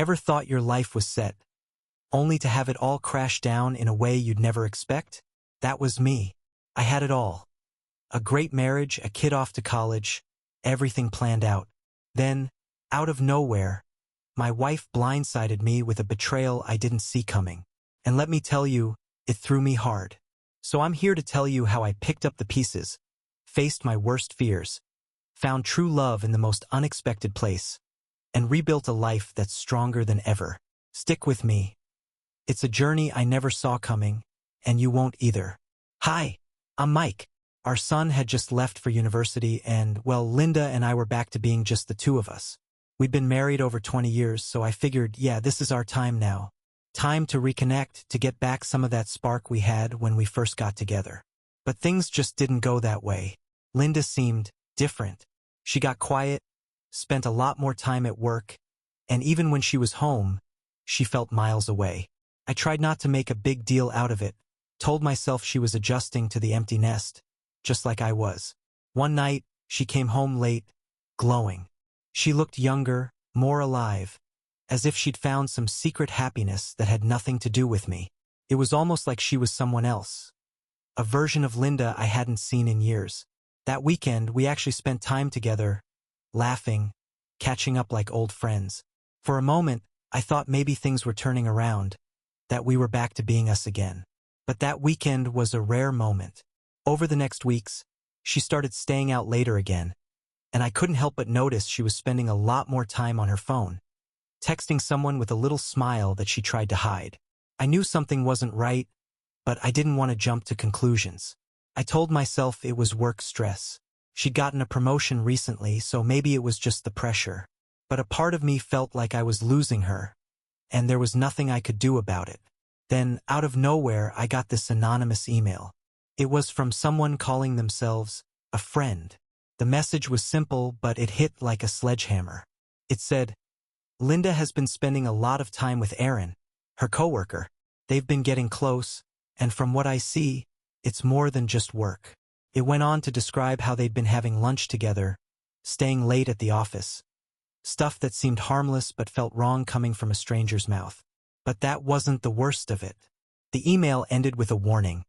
Ever thought your life was set, only to have it all crash down in a way you'd never expect? That was me. I had it all. A great marriage, a kid off to college, everything planned out. Then, out of nowhere, my wife blindsided me with a betrayal I didn't see coming. And let me tell you, it threw me hard. So I'm here to tell you how I picked up the pieces, faced my worst fears, found true love in the most unexpected place, and rebuilt a life that's stronger than ever. Stick with me. It's a journey I never saw coming, and you won't either. Hi, I'm Mike. Our son had just left for university and, well, Linda and I were back to being just the two of us. We'd been married over 20 years, so I figured, yeah, this is our time now. Time to reconnect, to get back some of that spark we had when we first got together. But things just didn't go that way. Linda seemed different. She got quiet, spent a lot more time at work, and even when she was home, she felt miles away. I tried not to make a big deal out of it, told myself she was adjusting to the empty nest, just like I was. One night, she came home late, glowing. She looked younger, more alive, as if she'd found some secret happiness that had nothing to do with me. It was almost like she was someone else, a version of Linda I hadn't seen in years. That weekend, we actually spent time together, laughing, catching up like old friends. For a moment, I thought maybe things were turning around, that we were back to being us again. But that weekend was a rare moment. Over the next weeks, she started staying out later again, and I couldn't help but notice she was spending a lot more time on her phone, texting someone with a little smile that she tried to hide. I knew something wasn't right, but I didn't want to jump to conclusions. I told myself it was work stress. She'd gotten a promotion recently, so maybe it was just the pressure. But a part of me felt like I was losing her, and there was nothing I could do about it. Then, out of nowhere, I got this anonymous email. It was from someone calling themselves a friend. The message was simple, but it hit like a sledgehammer. It said, "Linda has been spending a lot of time with Aaron, her coworker. They've been getting close, and from what I see, it's more than just work." It went on to describe how they'd been having lunch together, staying late at the office. Stuff that seemed harmless but felt wrong coming from a stranger's mouth. But that wasn't the worst of it. The email ended with a warning.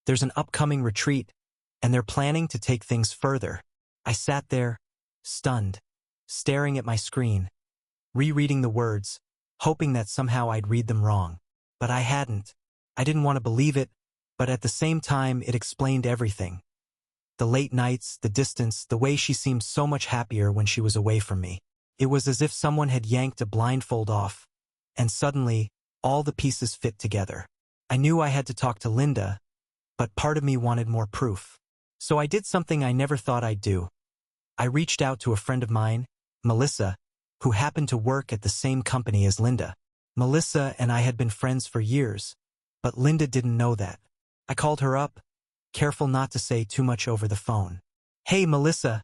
There's an upcoming retreat, and they're planning to take things further. I sat there, stunned, staring at my screen, rereading the words, hoping that somehow I'd read them wrong. But I hadn't. I didn't want to believe it, but at the same time it explained everything. The late nights, the distance, the way she seemed so much happier when she was away from me. It was as if someone had yanked a blindfold off, and suddenly, all the pieces fit together. I knew I had to talk to Linda, but part of me wanted more proof. So I did something I never thought I'd do. I reached out to a friend of mine, Melissa, who happened to work at the same company as Linda. Melissa and I had been friends for years, but Linda didn't know that. I called her up, careful not to say too much over the phone. "Hey, Melissa,"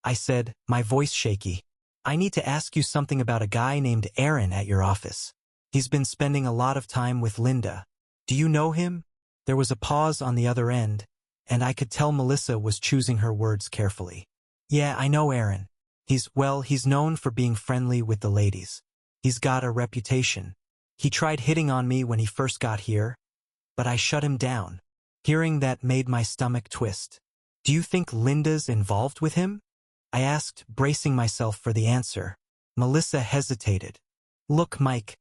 I said, my voice shaky. "I need to ask you something about a guy named Aaron at your office. He's been spending a lot of time with Linda. Do you know him?" There was a pause on the other end, and I could tell Melissa was choosing her words carefully. "Yeah, I know Aaron. He's known for being friendly with the ladies. He's got a reputation. He tried hitting on me when he first got here, but I shut him down." Hearing that made my stomach twist. "Do you think Linda's involved with him?" I asked, bracing myself for the answer. Melissa hesitated. "Look, Mike,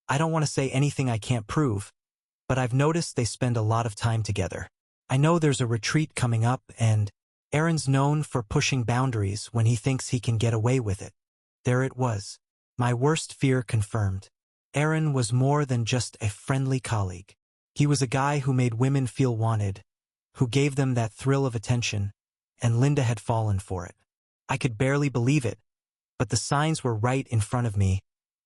I don't want to say anything I can't prove, but I've noticed they spend a lot of time together. I know there's a retreat coming up, and Aaron's known for pushing boundaries when he thinks he can get away with it." There it was. My worst fear confirmed. Aaron was more than just a friendly colleague. He was a guy who made women feel wanted, who gave them that thrill of attention, and Linda had fallen for it. I could barely believe it, but the signs were right in front of me,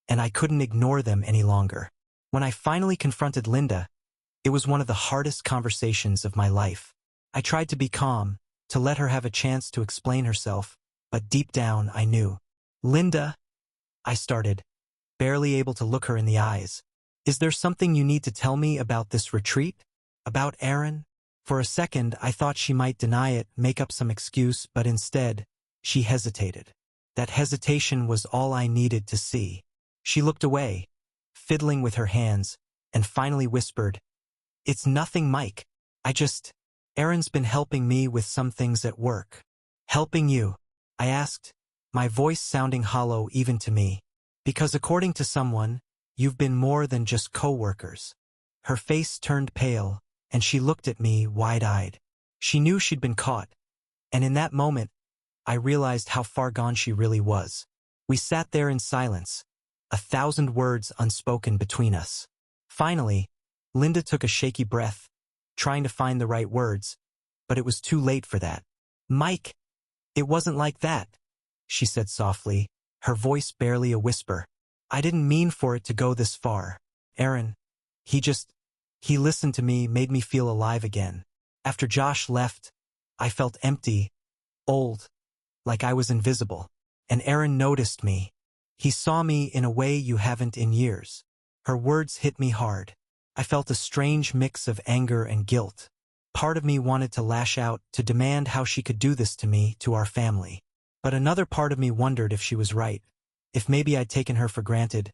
and I couldn't ignore them any longer. When I finally confronted Linda, it was one of the hardest conversations of my life. I tried to be calm, to let her have a chance to explain herself, but deep down I knew. "Linda," I started, barely able to look her in the eyes. "Is there something you need to tell me about this retreat? About Aaron?" For a second, I thought she might deny it, make up some excuse, but instead, she hesitated. That hesitation was all I needed to see. She looked away, fiddling with her hands, and finally whispered, "It's nothing, Mike. Aaron's been helping me with some things at work." "Helping you?" I asked, my voice sounding hollow even to me. "Because according to someone, you've been more than just co-workers." Her face turned pale, and she looked at me wide-eyed. She knew she'd been caught, and in that moment, I realized how far gone she really was. We sat there in silence, 1,000 words unspoken between us. Finally, Linda took a shaky breath, trying to find the right words, but it was too late for that. "Mike, it wasn't like that," she said softly, her voice barely a whisper. "I didn't mean for it to go this far. Aaron, he listened to me, made me feel alive again. After Josh left, I felt empty, old, like I was invisible. And Aaron noticed me. He saw me in a way you haven't in years." Her words hit me hard. I felt a strange mix of anger and guilt. Part of me wanted to lash out, to demand how she could do this to me, to our family. But another part of me wondered if she was right, if maybe I'd taken her for granted,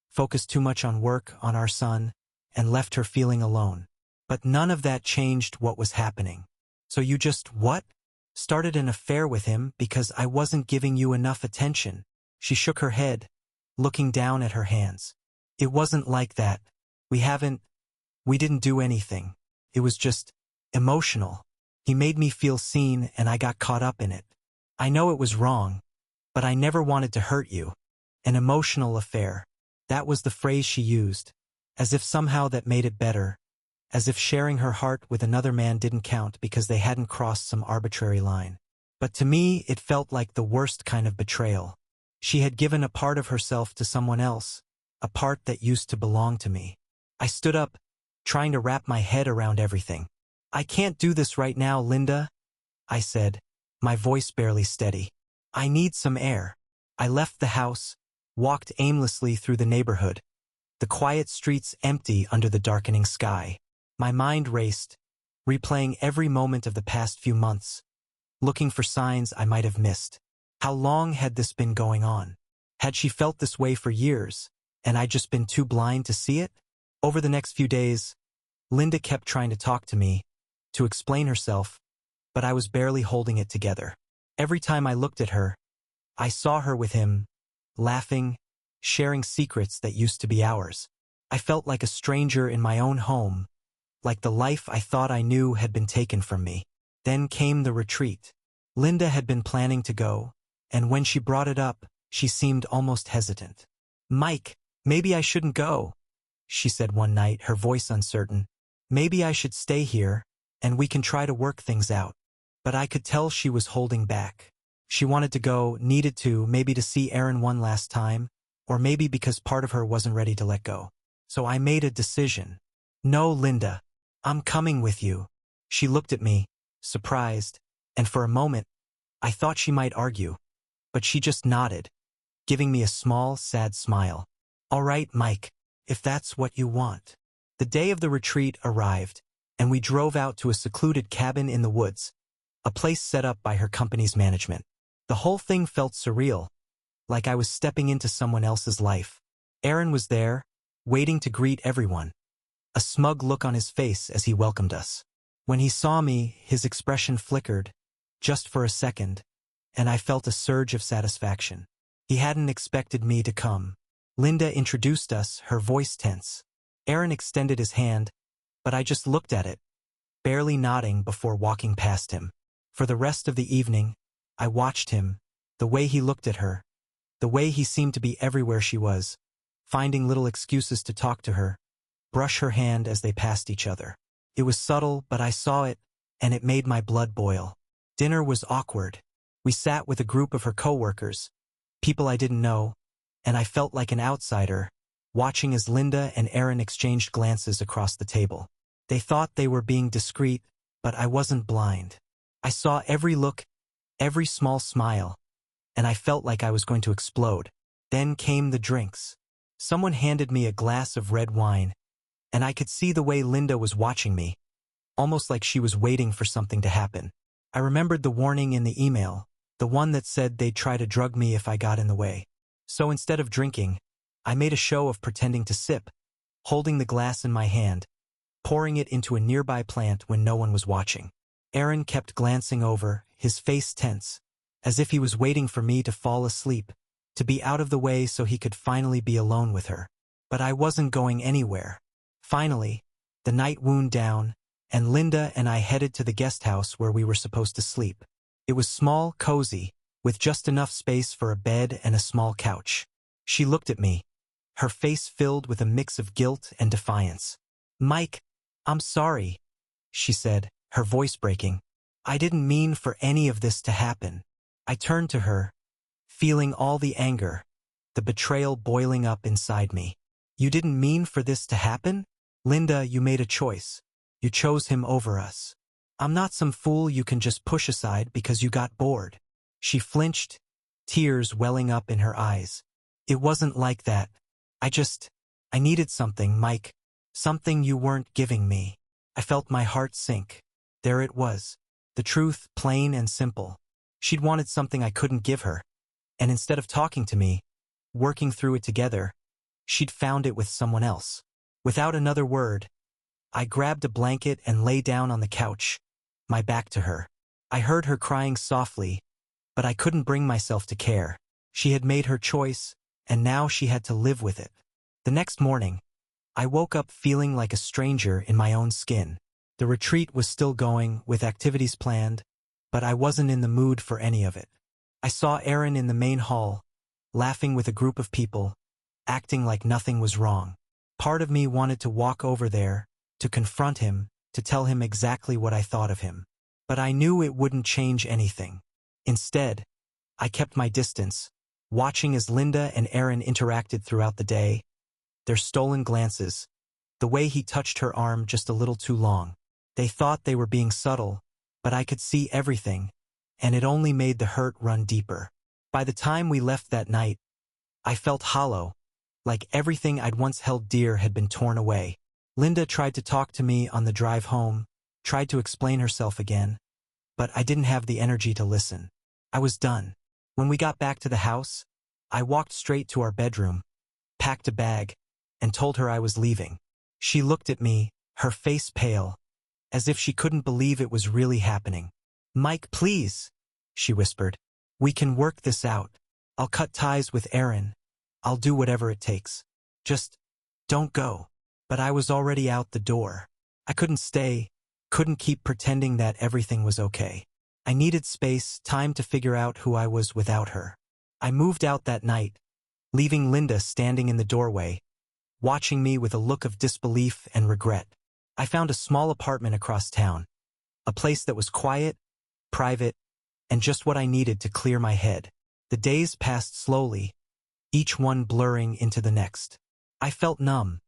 focused too much on work, on our son, and left her feeling alone. But none of that changed what was happening. "So you just, what? Started an affair with him because I wasn't giving you enough attention?" She shook her head, looking down at her hands. "It wasn't like that. We didn't do anything. It was just emotional. He made me feel seen and I got caught up in it. I know it was wrong, but I never wanted to hurt you. An emotional affair." That was the phrase she used, as if somehow that made it better, as if sharing her heart with another man didn't count because they hadn't crossed some arbitrary line. But to me, it felt like the worst kind of betrayal. She had given a part of herself to someone else, a part that used to belong to me. I stood up, trying to wrap my head around everything. "I can't do this right now, Linda," I said, my voice barely steady. "I need some air." I left the house, walked aimlessly through the neighborhood, the quiet streets empty under the darkening sky. My mind raced, replaying every moment of the past few months, looking for signs I might have missed. How long had this been going on? Had she felt this way for years, and I'd just been too blind to see it? Over the next few days, Linda kept trying to talk to me, to explain herself, but I was barely holding it together. Every time I looked at her, I saw her with him, laughing, sharing secrets that used to be ours. I felt like a stranger in my own home, like the life I thought I knew had been taken from me. Then came the retreat. Linda had been planning to go, and when she brought it up, she seemed almost hesitant. "Mike, maybe I shouldn't go," she said one night, her voice uncertain. "Maybe I should stay here, and we can try to work things out." But I could tell she was holding back. She wanted to go, needed to, maybe to see Aaron one last time, or maybe because part of her wasn't ready to let go. So I made a decision. "No, Linda, I'm coming with you." She looked at me, surprised, and for a moment, I thought she might argue, but she just nodded, giving me a small, sad smile. "All right, Mike, if that's what you want." The day of the retreat arrived, and we drove out to a secluded cabin in the woods, a place set up by her company's management. The whole thing felt surreal, like I was stepping into someone else's life. Aaron was there, waiting to greet everyone, a smug look on his face as he welcomed us. When he saw me, his expression flickered, just for a second, and I felt a surge of satisfaction. He hadn't expected me to come. Linda introduced us, her voice tense. Aaron extended his hand, but I just looked at it, barely nodding before walking past him. For the rest of the evening, I watched him, the way he looked at her, the way he seemed to be everywhere she was, finding little excuses to talk to her, brush her hand as they passed each other. It was subtle, but I saw it, and it made my blood boil. Dinner was awkward. We sat with a group of her coworkers, people I didn't know, and I felt like an outsider, watching as Linda and Aaron exchanged glances across the table. They thought they were being discreet, but I wasn't blind. I saw every look, every small smile, and I felt like I was going to explode. Then came the drinks. Someone handed me a glass of red wine, and I could see the way Linda was watching me, almost like she was waiting for something to happen. I remembered the warning in the email, the one that said they'd try to drug me if I got in the way. So instead of drinking, I made a show of pretending to sip, holding the glass in my hand, pouring it into a nearby plant when no one was watching. Aaron kept glancing over, his face tense, as if he was waiting for me to fall asleep, to be out of the way so he could finally be alone with her. But I wasn't going anywhere. Finally, the night wound down, and Linda and I headed to the guest house where we were supposed to sleep. It was small, cozy, with just enough space for a bed and a small couch. She looked at me, her face filled with a mix of guilt and defiance. "Mike, I'm sorry," she said, her voice breaking. "I didn't mean for any of this to happen." I turned to her, feeling all the anger, the betrayal boiling up inside me. "You didn't mean for this to happen? Linda, you made a choice. You chose him over us. I'm not some fool you can just push aside because you got bored." She flinched, tears welling up in her eyes. "It wasn't like that. I needed something, Mike. Something you weren't giving me." I felt my heart sink. There it was. The truth, plain and simple. She'd wanted something I couldn't give her. And instead of talking to me, working through it together, she'd found it with someone else. Without another word, I grabbed a blanket and lay down on the couch, my back to her. I heard her crying softly, but I couldn't bring myself to care. She had made her choice, and now she had to live with it. The next morning, I woke up feeling like a stranger in my own skin. The retreat was still going, with activities planned, but I wasn't in the mood for any of it. I saw Aaron in the main hall, laughing with a group of people, acting like nothing was wrong. Part of me wanted to walk over there, to confront him, to tell him exactly what I thought of him. But I knew it wouldn't change anything. Instead, I kept my distance, watching as Linda and Aaron interacted throughout the day, their stolen glances, the way he touched her arm just a little too long. They thought they were being subtle, but I could see everything, and it only made the hurt run deeper. By the time we left that night, I felt hollow, like everything I'd once held dear had been torn away. Linda tried to talk to me on the drive home, tried to explain herself again, but I didn't have the energy to listen. I was done. When we got back to the house, I walked straight to our bedroom, packed a bag, and told her I was leaving. She looked at me, her face pale, as if she couldn't believe it was really happening. "Mike, please," she whispered. "We can work this out. I'll cut ties with Aaron. I'll do whatever it takes. Just don't go." But I was already out the door. I couldn't stay, couldn't keep pretending that everything was okay. I needed space, time to figure out who I was without her. I moved out that night, leaving Linda standing in the doorway, watching me with a look of disbelief and regret. I found a small apartment across town, a place that was quiet, private, and just what I needed to clear my head. The days passed slowly, each one blurring into the next. I felt numb,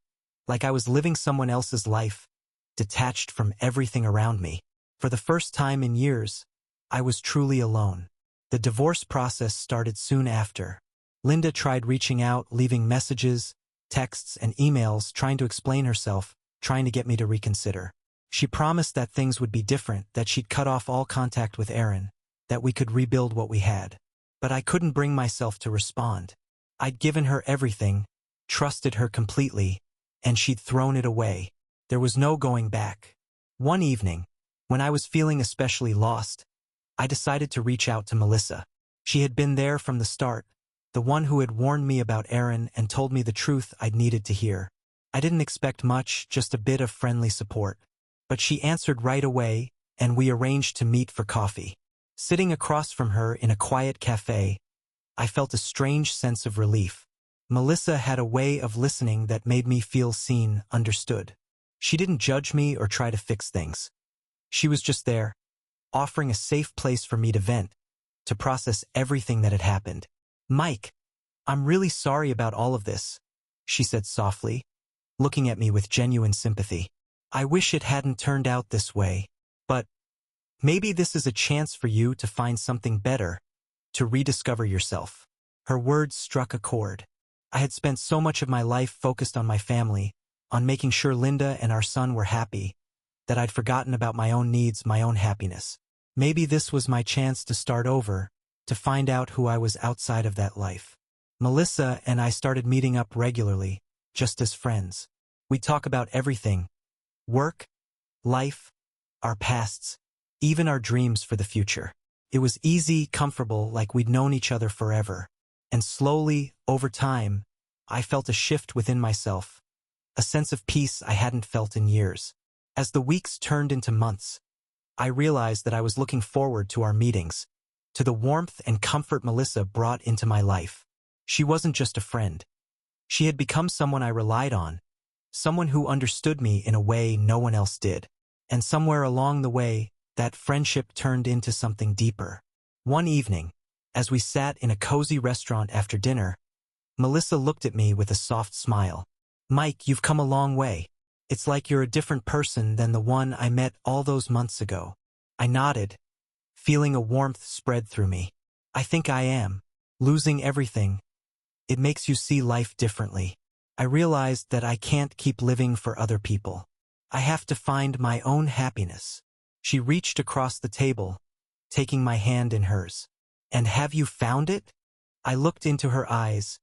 like I was living someone else's life, detached from everything around me. For the first time in years, I was truly alone. The divorce process started soon after. Linda tried reaching out, leaving messages, texts, and emails, trying to explain herself, trying to get me to reconsider. She promised that things would be different, that she'd cut off all contact with Aaron, that we could rebuild what we had. But I couldn't bring myself to respond. I'd given her everything, trusted her completely, and she'd thrown it away. There was no going back. One evening, when I was feeling especially lost, I decided to reach out to Melissa. She had been there from the start, the one who had warned me about Aaron and told me the truth I'd needed to hear. I didn't expect much, just a bit of friendly support. But she answered right away, and we arranged to meet for coffee. Sitting across from her in a quiet cafe, I felt a strange sense of relief. Melissa had a way of listening that made me feel seen, understood. She didn't judge me or try to fix things. She was just there, offering a safe place for me to vent, to process everything that had happened. "Mike, I'm really sorry about all of this," she said softly, looking at me with genuine sympathy. "I wish it hadn't turned out this way, but maybe this is a chance for you to find something better, to rediscover yourself." Her words struck a chord. I had spent so much of my life focused on my family, on making sure Linda and our son were happy, that I'd forgotten about my own needs, my own happiness. Maybe this was my chance to start over, to find out who I was outside of that life. Melissa and I started meeting up regularly, just as friends. We'd talk about everything: work, life, our pasts, even our dreams for the future. It was easy, comfortable, like we'd known each other forever. And slowly, over time, I felt a shift within myself, a sense of peace I hadn't felt in years. As the weeks turned into months, I realized that I was looking forward to our meetings, to the warmth and comfort Melissa brought into my life. She wasn't just a friend. She had become someone I relied on, someone who understood me in a way no one else did. And somewhere along the way, that friendship turned into something deeper. One evening, as we sat in a cozy restaurant after dinner, Melissa looked at me with a soft smile. "Mike, you've come a long way. It's like you're a different person than the one I met all those months ago." I nodded, feeling a warmth spread through me. "I think I am. Losing everything. It makes you see life differently. I realized that I can't keep living for other people. I have to find my own happiness." She reached across the table, taking my hand in hers. "And have you found it?" I looked into her eyes,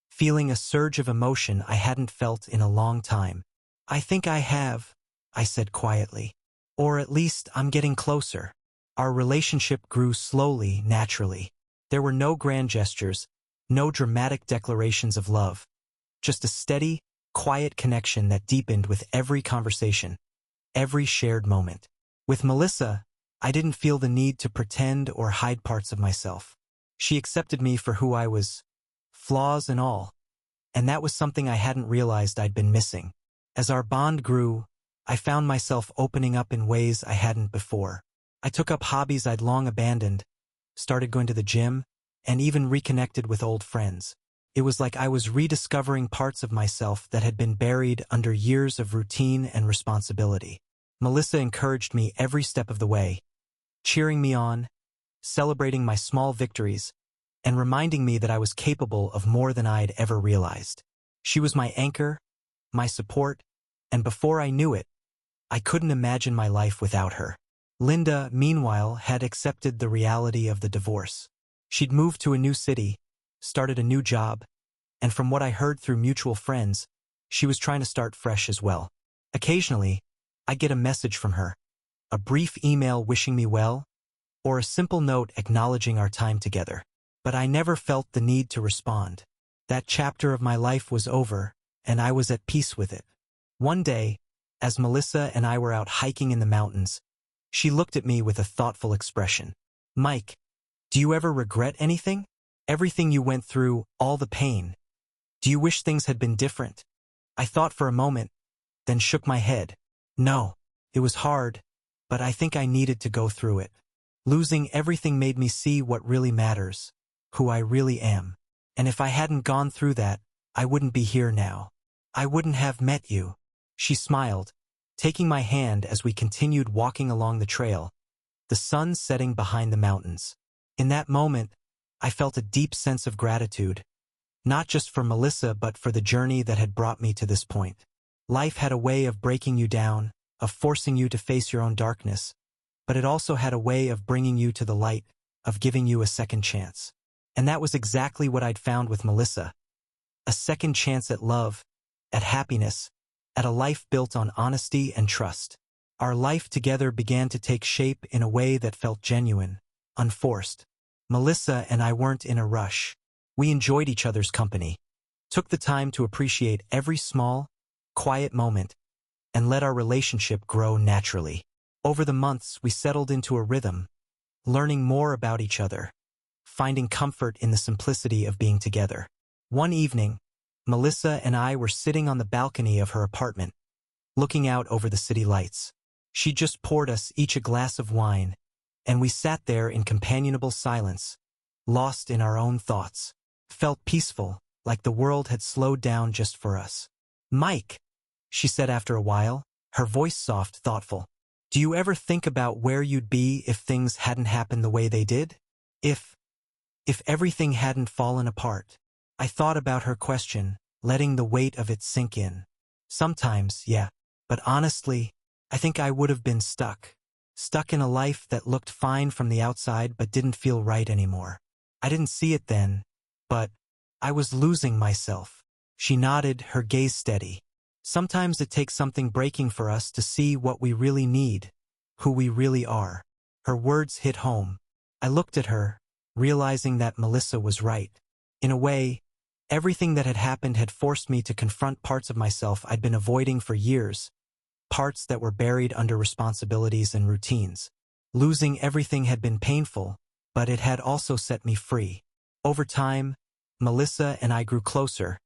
feeling a surge of emotion I hadn't felt in a long time. "I think I have," I said quietly. "Or at least I'm getting closer." Our relationship grew slowly, naturally. There were no grand gestures, no dramatic declarations of love. Just a steady, quiet connection that deepened with every conversation, every shared moment. With Melissa, I didn't feel the need to pretend or hide parts of myself. She accepted me for who I was, flaws and all, and that was something I hadn't realized I'd been missing. As our bond grew, I found myself opening up in ways I hadn't before. I took up hobbies I'd long abandoned, started going to the gym, and even reconnected with old friends. It was like I was rediscovering parts of myself that had been buried under years of routine and responsibility. Melissa encouraged me every step of the way, cheering me on, celebrating my small victories, and reminding me that I was capable of more than I'd ever realized. She was my anchor, my support, and before I knew it, I couldn't imagine my life without her. Linda, meanwhile, had accepted the reality of the divorce. She'd moved to a new city, started a new job, and from what I heard through mutual friends, she was trying to start fresh as well. Occasionally, I'd get a message from her, a brief email wishing me well, or a simple note acknowledging our time together. But I never felt the need to respond. That chapter of my life was over, and I was at peace with it. One day, as Melissa and I were out hiking in the mountains, she looked at me with a thoughtful expression. "Mike, do you ever regret anything? Everything you went through, all the pain. Do you wish things had been different?" I thought for a moment, then shook my head. "No, it was hard, but I think I needed to go through it. Losing everything made me see what really matters, who I really am. And if I hadn't gone through that, I wouldn't be here now. I wouldn't have met you." She smiled, taking my hand as we continued walking along the trail, the sun setting behind the mountains. In that moment, I felt a deep sense of gratitude, not just for Melissa but for the journey that had brought me to this point. Life had a way of breaking you down, of forcing you to face your own darkness, but it also had a way of bringing you to the light, of giving you a second chance. And that was exactly what I'd found with Melissa. A second chance at love, at happiness, at a life built on honesty and trust. Our life together began to take shape in a way that felt genuine, unforced. Melissa and I weren't in a rush. We enjoyed each other's company, took the time to appreciate every small, quiet moment, and let our relationship grow naturally. Over the months, we settled into a rhythm, learning more about each other, finding comfort in the simplicity of being together. One evening, Melissa and I were sitting on the balcony of her apartment, looking out over the city lights. She just poured us each a glass of wine, and we sat there in companionable silence, lost in our own thoughts. Felt peaceful, like the world had slowed down just for us. "Mike," she said after a while, her voice soft, thoughtful. "Do you ever think about where you'd be if things hadn't happened the way they did? If everything hadn't fallen apart?" I thought about her question, letting the weight of it sink in. Sometimes, yeah, but honestly, I think I would have been stuck in a life that looked fine from the outside but didn't feel right anymore. I didn't see it then, but I was losing myself. She nodded, her gaze steady. Sometimes it takes something breaking for us to see what we really need, who we really are. Her words hit home. I looked at her, realizing that Melissa was right. In a way, everything that had happened had forced me to confront parts of myself I'd been avoiding for years, parts that were buried under responsibilities and routines. Losing everything had been painful, but it had also set me free. Over time, Melissa and I grew closer,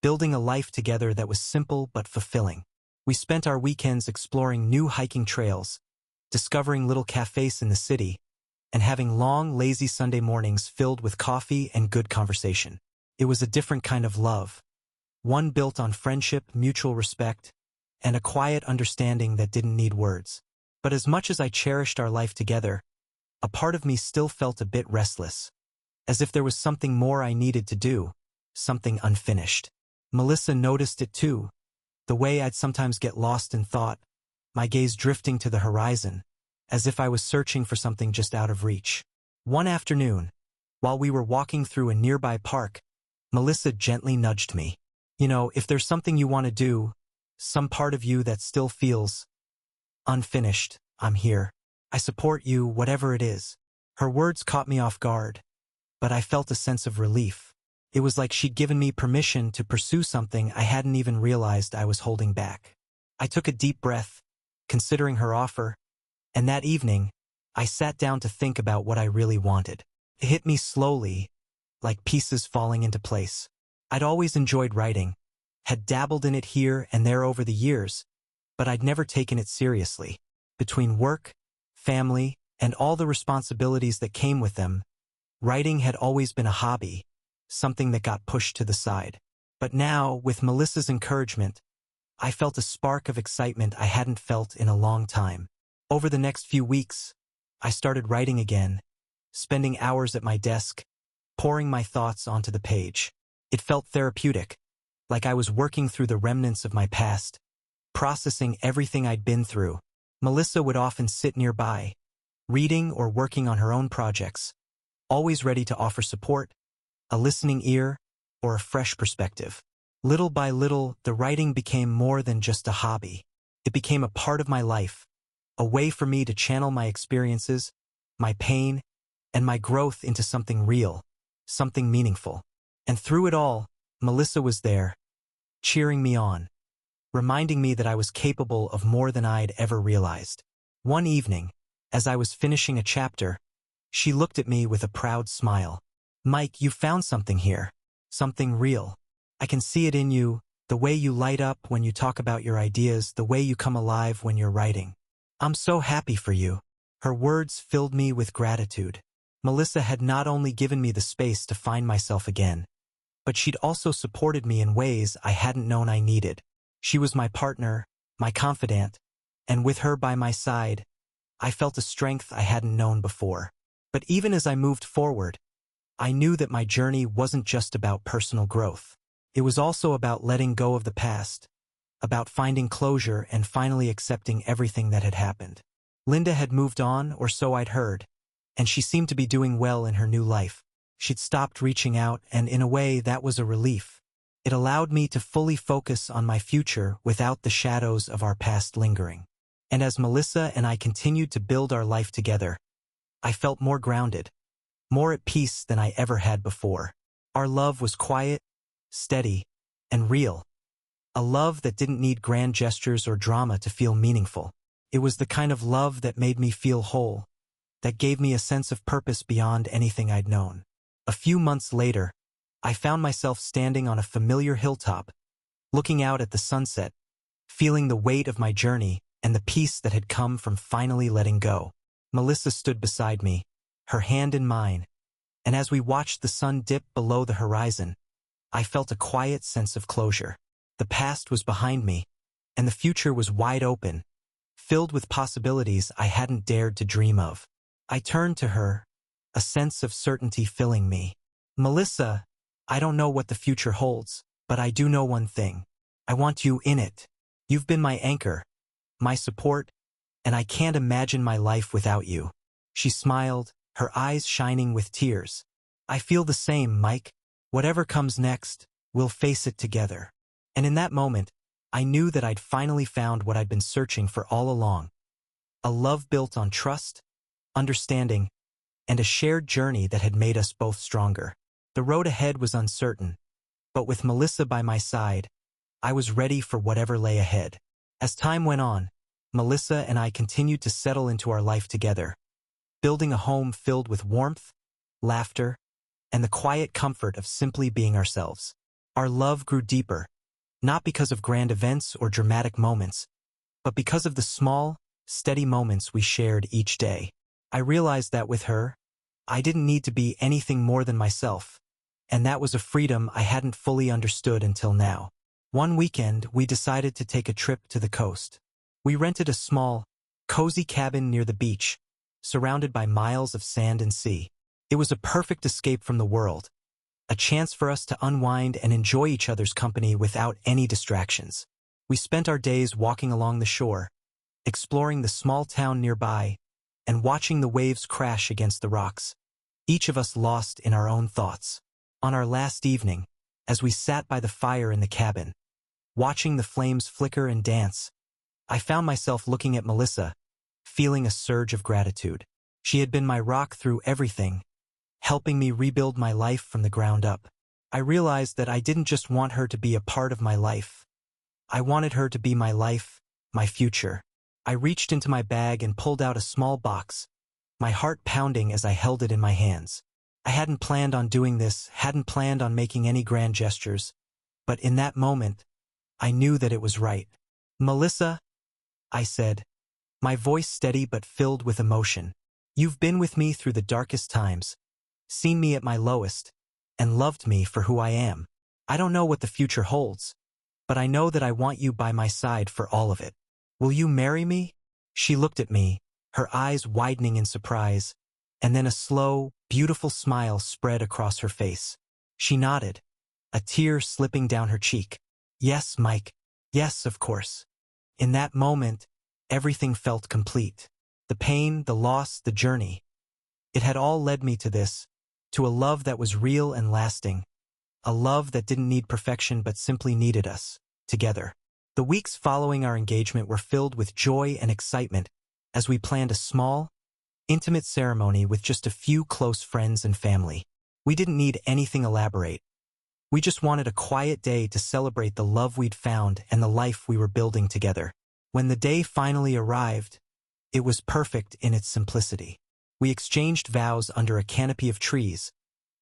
building a life together that was simple but fulfilling. We spent our weekends exploring new hiking trails, discovering little cafes in the city, and having long, lazy Sunday mornings filled with coffee and good conversation. It was a different kind of love, one built on friendship, mutual respect, and a quiet understanding that didn't need words. But as much as I cherished our life together, a part of me still felt a bit restless, as if there was something more I needed to do, something unfinished. Melissa noticed it too, the way I'd sometimes get lost in thought, my gaze drifting to the horizon, as if I was searching for something just out of reach. One afternoon, while we were walking through a nearby park, Melissa gently nudged me. If there's something you want to do, some part of you that still feels unfinished, I'm here. I support you, whatever it is. Her words caught me off guard, but I felt a sense of relief. It was like she'd given me permission to pursue something I hadn't even realized I was holding back. I took a deep breath, considering her offer, and that evening, I sat down to think about what I really wanted. It hit me slowly, like pieces falling into place. I'd always enjoyed writing, had dabbled in it here and there over the years, but I'd never taken it seriously. Between work, family, and all the responsibilities that came with them, writing had always been a hobby, something that got pushed to the side. But now, with Melissa's encouragement, I felt a spark of excitement I hadn't felt in a long time. Over the next few weeks, I started writing again, spending hours at my desk, pouring my thoughts onto the page. It felt therapeutic, like I was working through the remnants of my past, processing everything I'd been through. Melissa would often sit nearby, reading or working on her own projects, always ready to offer support, a listening ear, or a fresh perspective. Little by little, the writing became more than just a hobby. It became a part of my life, a way for me to channel my experiences, my pain, and my growth into something real, something meaningful. And through it all, Melissa was there, cheering me on, reminding me that I was capable of more than I'd ever realized. One evening, as I was finishing a chapter, she looked at me with a proud smile. "Mike, you found something here. Something real. I can see it in you, the way you light up when you talk about your ideas, the way you come alive when you're writing. I'm so happy for you." Her words filled me with gratitude. Melissa had not only given me the space to find myself again, but she'd also supported me in ways I hadn't known I needed. She was my partner, my confidant, and with her by my side, I felt a strength I hadn't known before. But even as I moved forward, I knew that my journey wasn't just about personal growth. It was also about letting go of the past, about finding closure and finally accepting everything that had happened. Linda had moved on, or so I'd heard, and she seemed to be doing well in her new life. She'd stopped reaching out, and in a way that was a relief. It allowed me to fully focus on my future without the shadows of our past lingering. And as Melissa and I continued to build our life together, I felt more grounded, more at peace than I ever had before. Our love was quiet, steady, and real. A love that didn't need grand gestures or drama to feel meaningful. It was the kind of love that made me feel whole, that gave me a sense of purpose beyond anything I'd known. A few months later, I found myself standing on a familiar hilltop, looking out at the sunset, feeling the weight of my journey and the peace that had come from finally letting go. Melissa stood beside me, her hand in mine, and as we watched the sun dip below the horizon, I felt a quiet sense of closure. The past was behind me, and the future was wide open, filled with possibilities I hadn't dared to dream of. I turned to her, a sense of certainty filling me. "Melissa, I don't know what the future holds, but I do know one thing. I want you in it. You've been my anchor, my support, and I can't imagine my life without you." She smiled, her eyes shining with tears. "I feel the same, Mike. Whatever comes next, we'll face it together. And in that moment, I knew that I'd finally found what I'd been searching for all along. A love built on trust, understanding, and a shared journey that had made us both stronger. The road ahead was uncertain, but with Melissa by my side, I was ready for whatever lay ahead. As time went on, Melissa and I continued to settle into our life together, building a home filled with warmth, laughter, and the quiet comfort of simply being ourselves. Our love grew deeper, not because of grand events or dramatic moments, but because of the small, steady moments we shared each day. I realized that with her, I didn't need to be anything more than myself, and that was a freedom I hadn't fully understood until now. One weekend, we decided to take a trip to the coast. We rented a small, cozy cabin near the beach, surrounded by miles of sand and sea. It was a perfect escape from the world, a chance for us to unwind and enjoy each other's company without any distractions. We spent our days walking along the shore, exploring the small town nearby, and watching the waves crash against the rocks, each of us lost in our own thoughts. On our last evening, as we sat by the fire in the cabin, watching the flames flicker and dance, I found myself looking at Melissa, feeling a surge of gratitude. She had been my rock through everything, helping me rebuild my life from the ground up. I realized that I didn't just want her to be a part of my life. I wanted her to be my life, my future. I reached into my bag and pulled out a small box, my heart pounding as I held it in my hands. I hadn't planned on doing this, hadn't planned on making any grand gestures, but in that moment, I knew that it was right. "Melissa," I said, my voice steady but filled with emotion, "you've been with me through the darkest times, seen me at my lowest, and loved me for who I am. I don't know what the future holds, but I know that I want you by my side for all of it. Will you marry me?" She looked at me, her eyes widening in surprise, and then a slow, beautiful smile spread across her face. She nodded, a tear slipping down her cheek. "Yes, Mike. Yes, of course." In that moment, everything felt complete. The pain, the loss, the journey. It had all led me to this, to a love that was real and lasting, a love that didn't need perfection but simply needed us, together. The weeks following our engagement were filled with joy and excitement as we planned a small, intimate ceremony with just a few close friends and family. We didn't need anything elaborate. We just wanted a quiet day to celebrate the love we'd found and the life we were building together. When the day finally arrived, it was perfect in its simplicity. We exchanged vows under a canopy of trees,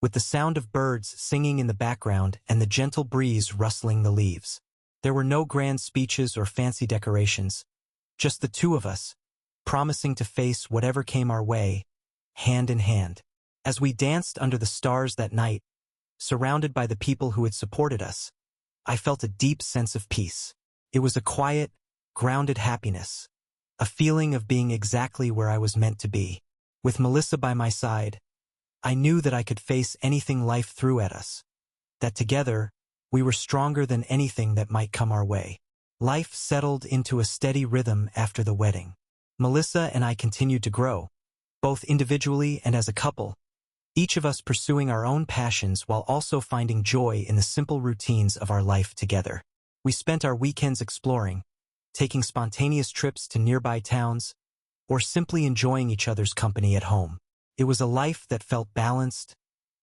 with the sound of birds singing in the background and the gentle breeze rustling the leaves. There were no grand speeches or fancy decorations, just the two of us, promising to face whatever came our way, hand in hand. As we danced under the stars that night, surrounded by the people who had supported us, I felt a deep sense of peace. It was a quiet, grounded happiness, a feeling of being exactly where I was meant to be. With Melissa by my side, I knew that I could face anything life threw at us, that together, we were stronger than anything that might come our way. Life settled into a steady rhythm after the wedding. Melissa and I continued to grow, both individually and as a couple, each of us pursuing our own passions while also finding joy in the simple routines of our life together. We spent our weekends exploring, taking spontaneous trips to nearby towns, or simply enjoying each other's company at home. It was a life that felt balanced,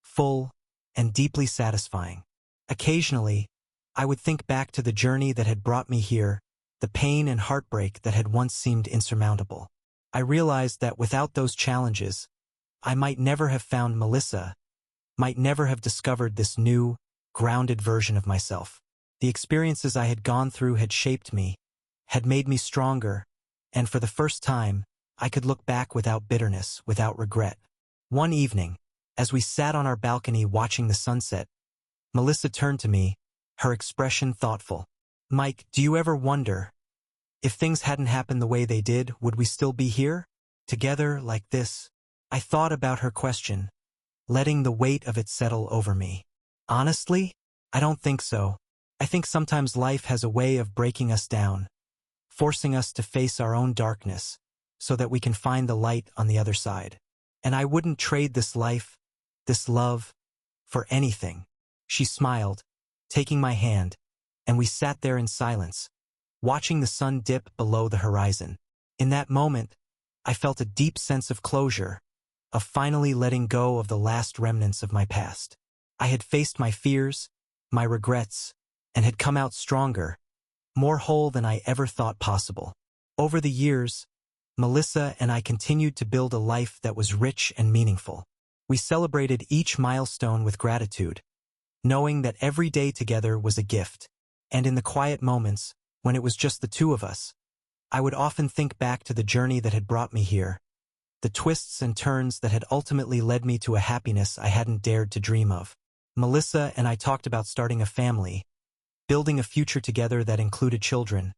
full, and deeply satisfying. Occasionally, I would think back to the journey that had brought me here, the pain and heartbreak that had once seemed insurmountable. I realized that without those challenges, I might never have found Melissa, might never have discovered this new, grounded version of myself. The experiences I had gone through had shaped me, had made me stronger, and for the first time, I could look back without bitterness, without regret. One evening, as we sat on our balcony watching the sunset, Melissa turned to me, her expression thoughtful. "Mike, do you ever wonder, if things hadn't happened the way they did, would we still be here, together like this?" I thought about her question, letting the weight of it settle over me. Honestly, I don't think so. I think sometimes life has a way of breaking us down, forcing us to face our own darkness, so that we can find the light on the other side. And I wouldn't trade this life, this love, for anything. She smiled, taking my hand, and we sat there in silence, watching the sun dip below the horizon. In that moment, I felt a deep sense of closure, of finally letting go of the last remnants of my past. I had faced my fears, my regrets, and had come out stronger, more whole than I ever thought possible. Over the years, Melissa and I continued to build a life that was rich and meaningful. We celebrated each milestone with gratitude, knowing that every day together was a gift. And in the quiet moments, when it was just the two of us, I would often think back to the journey that had brought me here, the twists and turns that had ultimately led me to a happiness I hadn't dared to dream of. Melissa and I talked about starting a family, building a future together that included children,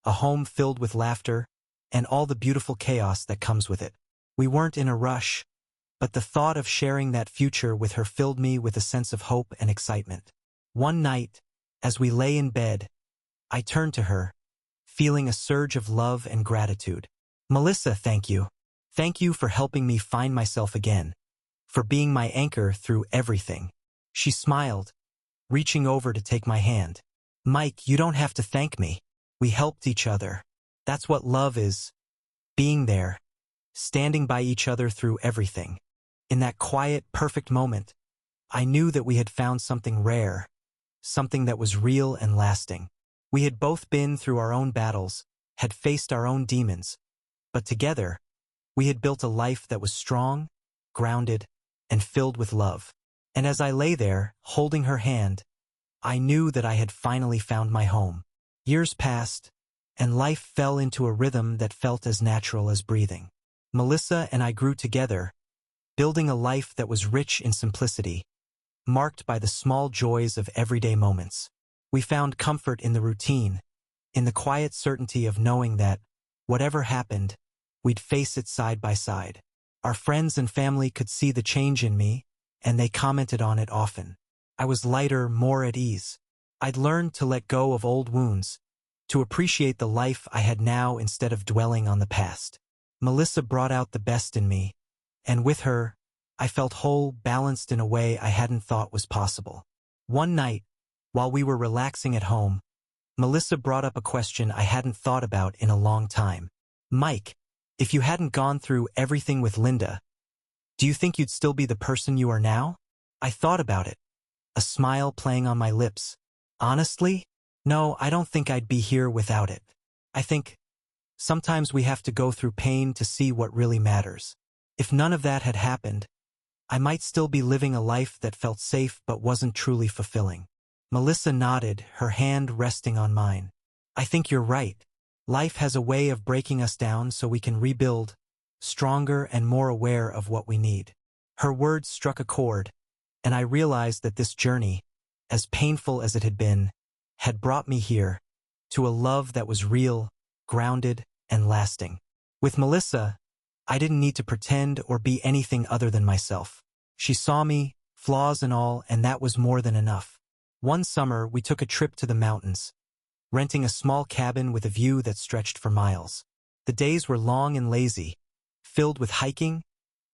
a home filled with laughter, and all the beautiful chaos that comes with it. We weren't in a rush, but the thought of sharing that future with her filled me with a sense of hope and excitement. One night, as we lay in bed, I turned to her, feeling a surge of love and gratitude. "Melissa, thank you. Thank you for helping me find myself again, for being my anchor through everything." She smiled, reaching over to take my hand. "Mike, you don't have to thank me. We helped each other. That's what love is. Being there, standing by each other through everything." In that quiet, perfect moment, I knew that we had found something rare, something that was real and lasting. We had both been through our own battles, had faced our own demons, but together, we had built a life that was strong, grounded, and filled with love. And as I lay there, holding her hand, I knew that I had finally found my home. Years passed, and life fell into a rhythm that felt as natural as breathing. Melissa and I grew together, building a life that was rich in simplicity, marked by the small joys of everyday moments. We found comfort in the routine, in the quiet certainty of knowing that, whatever happened, we'd face it side by side. Our friends and family could see the change in me, and they commented on it often. I was lighter, more at ease. I'd learned to let go of old wounds, to appreciate the life I had now instead of dwelling on the past. Melissa brought out the best in me, and with her, I felt whole, balanced in a way I hadn't thought was possible. One night, while we were relaxing at home, Melissa brought up a question I hadn't thought about in a long time. "Mike, if you hadn't gone through everything with Linda, do you think you'd still be the person you are now?" I thought about it, a smile playing on my lips. "Honestly, no, I don't think I'd be here without it. I think sometimes we have to go through pain to see what really matters. If none of that had happened, I might still be living a life that felt safe but wasn't truly fulfilling." Melissa nodded, her hand resting on mine. "I think you're right. Life has a way of breaking us down so we can rebuild, stronger and more aware of what we need." Her words struck a chord, and I realized that this journey, as painful as it had been, had brought me here, to a love that was real, grounded, and lasting. With Melissa, I didn't need to pretend or be anything other than myself. She saw me, flaws and all, and that was more than enough. One summer, we took a trip to the mountains, renting a small cabin with a view that stretched for miles. The days were long and lazy, filled with hiking,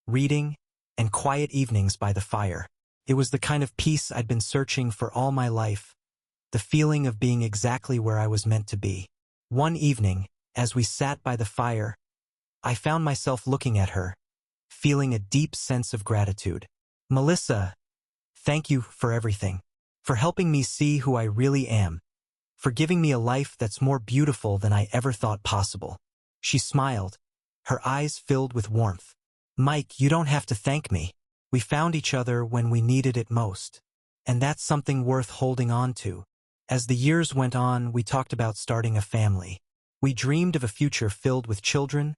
reading, and quiet evenings by the fire. It was the kind of peace I'd been searching for all my life, the feeling of being exactly where I was meant to be. One evening, as we sat by the fire, I found myself looking at her, feeling a deep sense of gratitude. "Melissa, thank you for everything, for helping me see who I really am, for giving me a life that's more beautiful than I ever thought possible." She smiled, her eyes filled with warmth. "Mike, you don't have to thank me. We found each other when we needed it most, and that's something worth holding on to." As the years went on, we talked about starting a family. We dreamed of a future filled with children,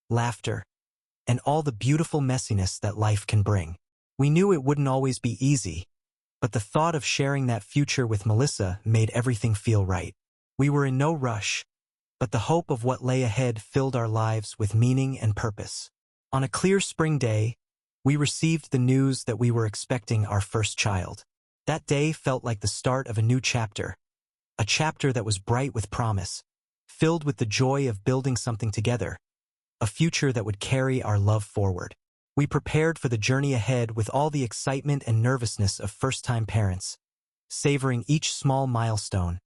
laughter, and all the beautiful messiness that life can bring. We knew it wouldn't always be easy, but the thought of sharing that future with Melissa made everything feel right. We were in no rush, but the hope of what lay ahead filled our lives with meaning and purpose. On a clear spring day, we received the news that we were expecting our first child. That day felt like the start of a new chapter, a chapter that was bright with promise, filled with the joy of building something together, a future that would carry our love forward. We prepared for the journey ahead with all the excitement and nervousness of first-time parents, savoring each small milestone,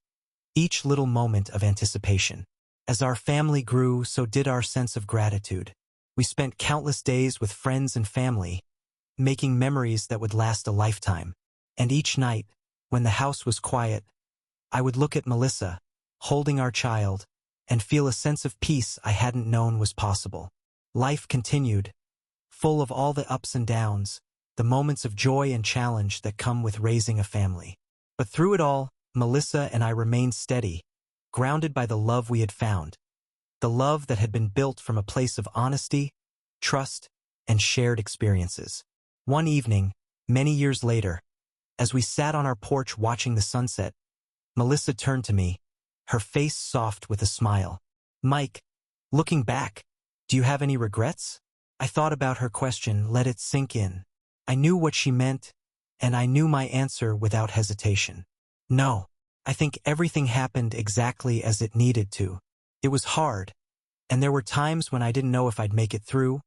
each little moment of anticipation. As our family grew, so did our sense of gratitude. We spent countless days with friends and family, making memories that would last a lifetime. And each night, when the house was quiet, I would look at Melissa, holding our child, and feel a sense of peace I hadn't known was possible. Life continued, full of all the ups and downs, the moments of joy and challenge that come with raising a family. But through it all, Melissa and I remained steady, grounded by the love we had found, the love that had been built from a place of honesty, trust, and shared experiences. One evening, many years later, as we sat on our porch watching the sunset, Melissa turned to me, her face soft with a smile. "Mike, looking back, do you have any regrets?" I thought about her question, let it sink in. I knew what she meant, and I knew my answer without hesitation. No, I think everything happened exactly as it needed to. It was hard, and there were times when I didn't know if I'd make it through,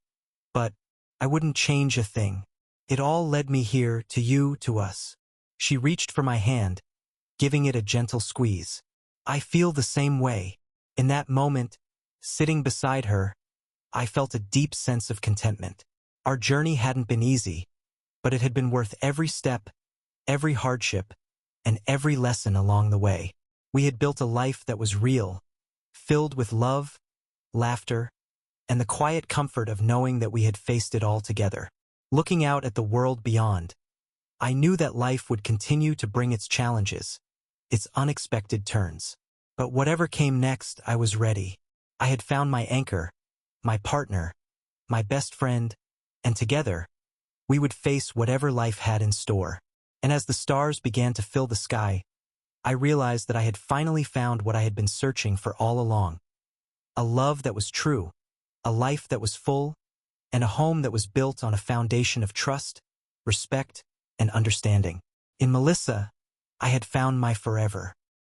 but I wouldn't change a thing. It all led me here, to you, to us. She reached for my hand, giving it a gentle squeeze. I feel the same way. In that moment, sitting beside her, I felt a deep sense of contentment. Our journey hadn't been easy, but it had been worth every step, every hardship, and every lesson along the way. We had built a life that was real, filled with love, laughter, and the quiet comfort of knowing that we had faced it all together. Looking out at the world beyond, I knew that life would continue to bring its challenges, its unexpected turns. But whatever came next, I was ready. I had found my anchor, my partner, my best friend, and together, we would face whatever life had in store. And as the stars began to fill the sky, I realized that I had finally found what I had been searching for all along. A love that was true, a life that was full, and a home that was built on a foundation of trust, respect, and understanding. In Melissa, I had found my forever.